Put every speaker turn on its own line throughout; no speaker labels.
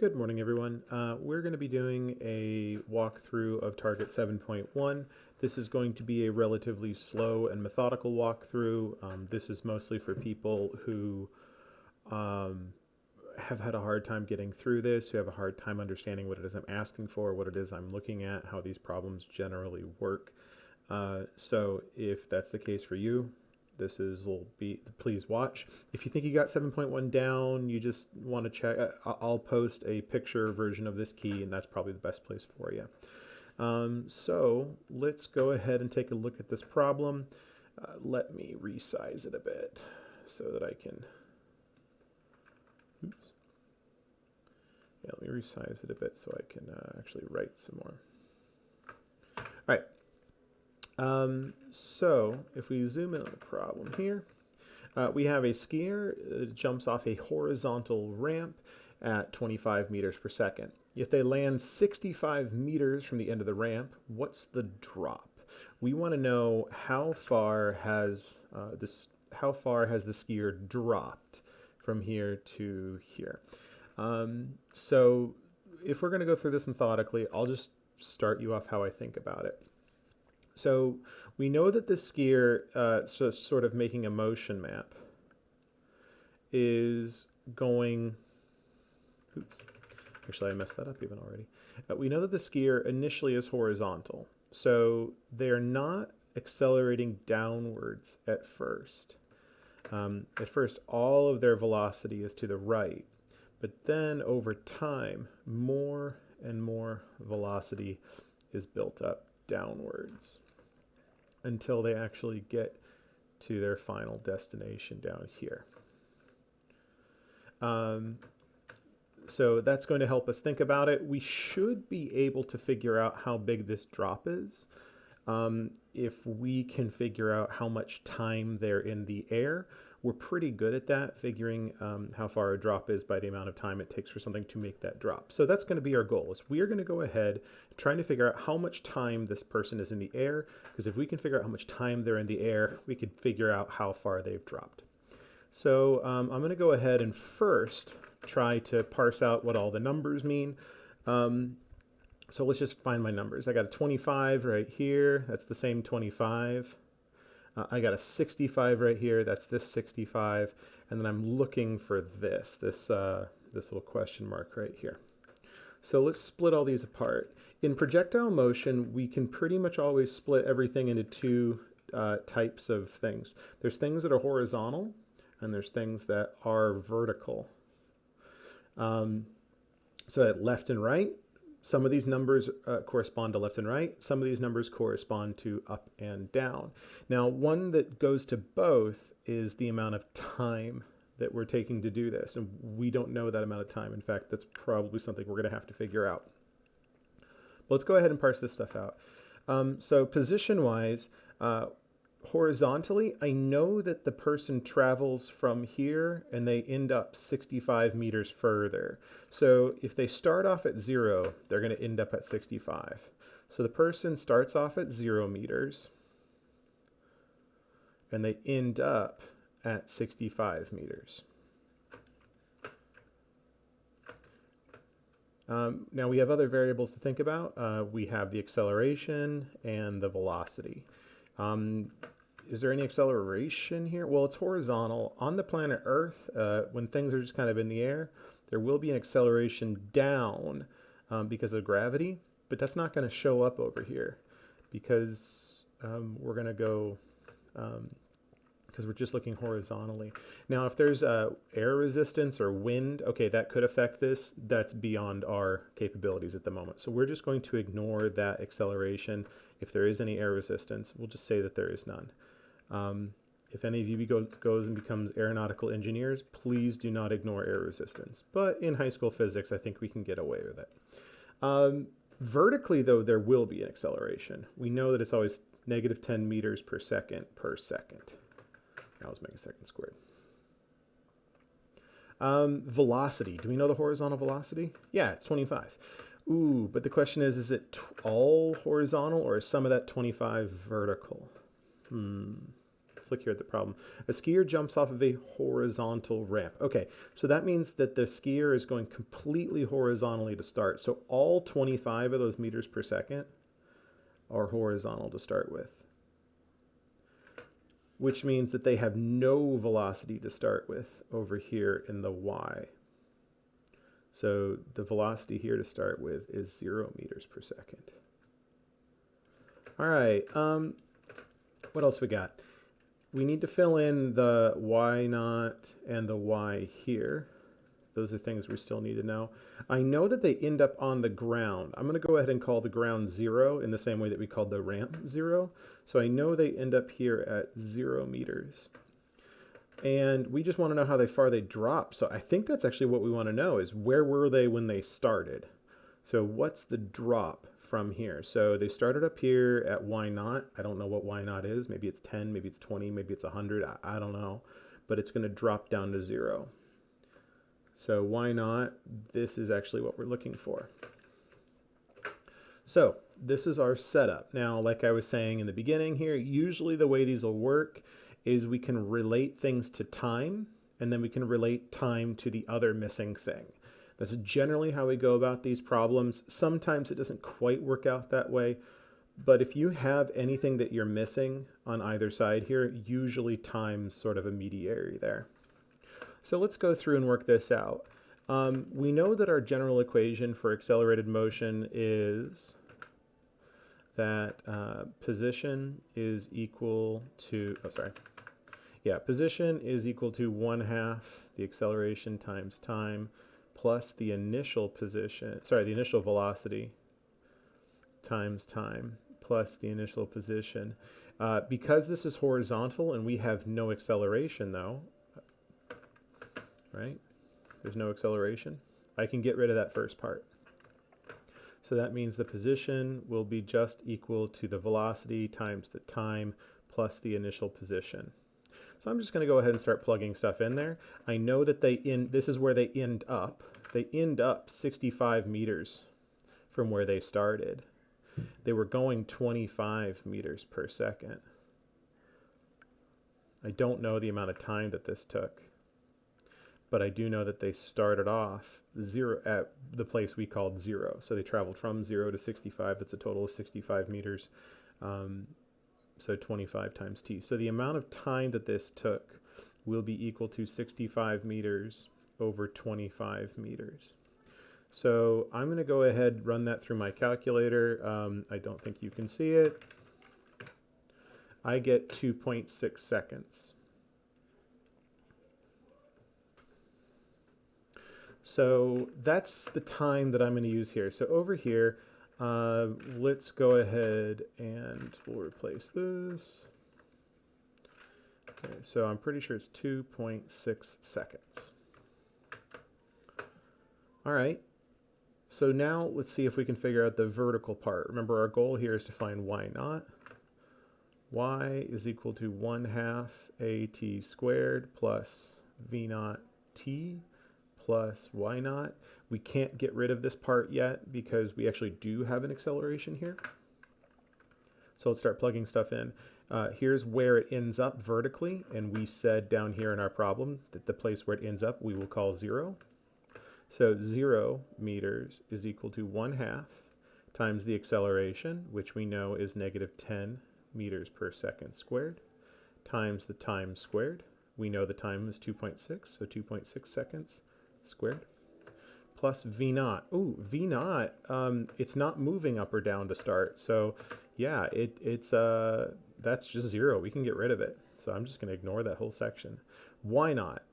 Good morning, everyone. We're going to be doing a walkthrough of Target 7.1. This is going to be a relatively slow and methodical walkthrough. This is mostly for people who have had a hard time getting through this, who have a hard time understanding what it is I'm asking for, what it is I'm looking at, how these problems generally work. So if that's the case for you, will be, please watch. If you think you got 7.1 down, you just want to check, I'll post a picture version of this key, and that's probably the best place for you. So let's go ahead and take a look at this problem. Let me resize it a bit so that I can, oops. Yeah, let me resize it a bit so I can actually write some more. All right. So if we zoom in on the problem here, we have a skier that jumps off a horizontal ramp at 25 meters per second. If they land 65 meters from the end of the ramp, what's the drop? We want to know how far has the skier dropped from here to here. So if we're going to go through this methodically, I'll just start you off how I think about it. So we know that the skier, sort of making a motion map, is going, oops, actually I messed that up even already. We know that the skier initially is horizontal. So they're not accelerating downwards at first. At first, all of their velocity is to the right. But then over time, more and more velocity is built up downwards until they actually get to their final destination down here. So that's going to help us think about it. We should be able to figure out how big this drop is. If we can figure out how much time they're in the air, we're pretty good at that, figuring how far a drop is by the amount of time it takes for something to make that drop. So that's going to be our goal, is we are going to go ahead trying to figure out how much time this person is in the air, because if we can figure out how much time they're in the air, we can figure out how far they've dropped. So I'm going to go ahead and first try to parse out what all the numbers mean. So let's just find my numbers. I got a 25 right here. That's the same 25. I got a 65 right here. That's this 65. And then I'm looking for this little question mark right here. So let's split all these apart. In projectile motion, we can pretty much always split everything into two types of things. There's things that are horizontal, and there's things that are vertical. So at left and right, some of these numbers correspond to left and right. Some of these numbers correspond to up and down. Now, one that goes to both is the amount of time that we're taking to do this. And we don't know that amount of time. In fact, that's probably something we're going to have to figure out. But let's go ahead and parse this stuff out. So position-wise, horizontally, I know that the person travels from here and they end up 65 meters further. So if they start off at 0, they're going to end up at 65. So the person starts off at 0 meters and they end up at 65 meters. Now we have other variables to think about. We have the acceleration and the velocity. Is there any acceleration here? Well, it's horizontal. On the planet Earth, when things are just kind of in the air, there will be an acceleration down because of gravity, but that's not going to show up over here because we're going to go, because we're just looking horizontally. Now, if there's air resistance or wind, okay, that could affect this. That's beyond our capabilities at the moment. So we're just going to ignore that acceleration. If there is any air resistance, we'll just say that there is none. If any of you goes and becomes aeronautical engineers, please do not ignore air resistance. But in high school physics, I think we can get away with it. Vertically, though, there will be an acceleration. We know that it's always negative 10 meters per second per second. Now let's make a second squared. Velocity. Do we know the horizontal velocity? Yeah, it's 25. Ooh, but the question is it all horizontal or is some of that 25 vertical? Let's look here at the problem. A skier jumps off of a horizontal ramp. Okay, so that means that the skier is going completely horizontally to start. So all 25 of those meters per second are horizontal to start with, which means that they have no velocity to start with over here in the y. So the velocity here to start with is 0 meters per second. All right, what else we got? We need to fill in the y naught and the y here. Those are things we still need to know. I know that they end up on the ground. I'm going to go ahead and call the ground 0 in the same way that we called the ramp 0. So I know they end up here at 0 meters. And we just want to know how far they drop. So I think that's actually what we want to know, is where were they when they started? So what's the drop from here? So they started up here at y naught. I don't know what y naught is. Maybe it's 10, maybe it's 20, maybe it's 100. I don't know. But it's going to drop down to 0. So y naught, this is actually what we're looking for. So this is our setup. Now, like I was saying in the beginning here, usually the way these will work is we can relate things to time, and then we can relate time to the other missing thing. That's generally how we go about these problems. Sometimes it doesn't quite work out that way, but if you have anything that you're missing on either side here, usually time's sort of a mediary there. So let's go through and work this out. We know that our general equation for accelerated motion is that position is equal to, position is equal to 1/2 the acceleration times time plus the initial velocity times time plus the initial position. Because this is horizontal and we have no acceleration though, right? There's no acceleration. I can get rid of that first part. So that means the position will be just equal to the velocity times the time plus the initial position. So I'm just going to go ahead and start plugging stuff in there. I know that this is where they end up. They end up 65 meters from where they started. They were going 25 meters per second. I don't know the amount of time that this took, but I do know that they started off 0 at the place we called 0. So they traveled from 0 to 65. That's a total of 65 meters. So 25 times t. So the amount of time that this took will be equal to 65 meters over 25 meters. So I'm going to go ahead and run that through my calculator. I don't think you can see it. I get 2.6 seconds. So that's the time that I'm going to use here. So over here, let's go ahead and we'll replace this. Okay, so I'm pretty sure it's 2.6 seconds. All right. So now let's see if we can figure out the vertical part. Remember, our goal here is to find y naught. Y is equal to 1/2 at squared plus v naught t plus y naught. We can't get rid of this part yet because we actually do have an acceleration here. So let's start plugging stuff in. Here's where it ends up vertically, and we said down here in our problem that the place where it ends up we will call 0. So 0 meters is equal to 1/2 times the acceleration, which we know is -10 meters per second squared, times the time squared. We know the time is 2.6, so 2.6 seconds squared, plus v naught. Ooh, v naught, it's not moving up or down to start. So yeah, that's just 0. We can get rid of it. So I'm just going to ignore that whole section. Y naught,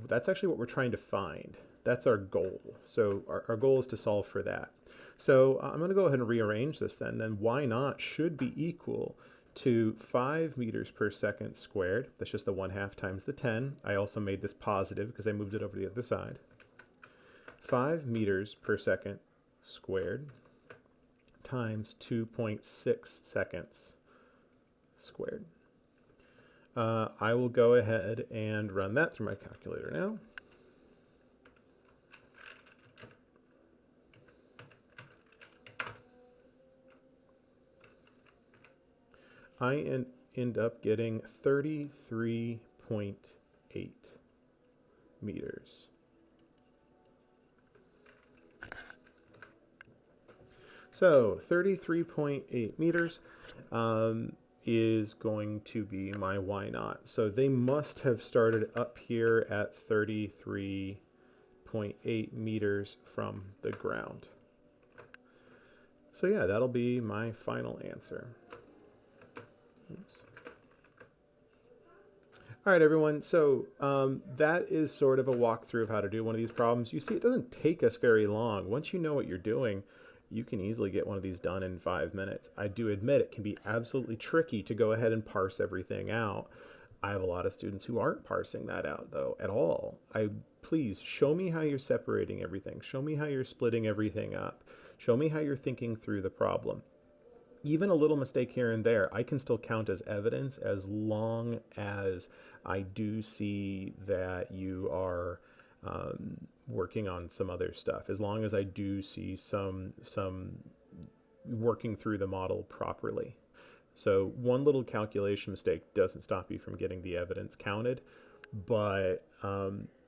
that's actually what we're trying to find. That's our goal. So our goal is to solve for that. So I'm going to go ahead and rearrange this then. Then y naught should be equal to 5 meters per second squared. That's just the 1/2 times the 10. I also made this positive because I moved it over to the other side. 5 meters per second squared times 2.6 seconds squared. I will go ahead and run that through my calculator now. end up getting 33.8 meters. So 33.8 meters is going to be my y naught. So they must have started up here at 33.8 meters from the ground. So yeah, that'll be my final answer. Oops. All right, everyone. So that is sort of a walkthrough of how to do one of these problems. You see, it doesn't take us very long. Once you know what you're doing, you can easily get one of these done in 5 minutes. I do admit it can be absolutely tricky to go ahead and parse everything out. I have a lot of students who aren't parsing that out, though, at all. Please show me how you're separating everything. Show me how you're splitting everything up. Show me how you're thinking through the problem. Even a little mistake here and there, I can still count as evidence as long as I do see that you are working on some other stuff. As long as I do see some working through the model properly. So one little calculation mistake doesn't stop you from getting the evidence counted, but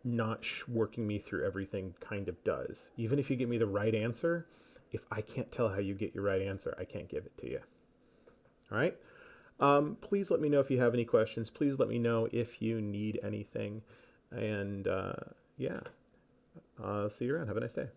not working me through everything kind of does. Even if you give me the right answer, if I can't tell how you get your right answer, I can't give it to you. All right. Please let me know if you have any questions. Please let me know if you need anything. And yeah, see you around. Have a nice day.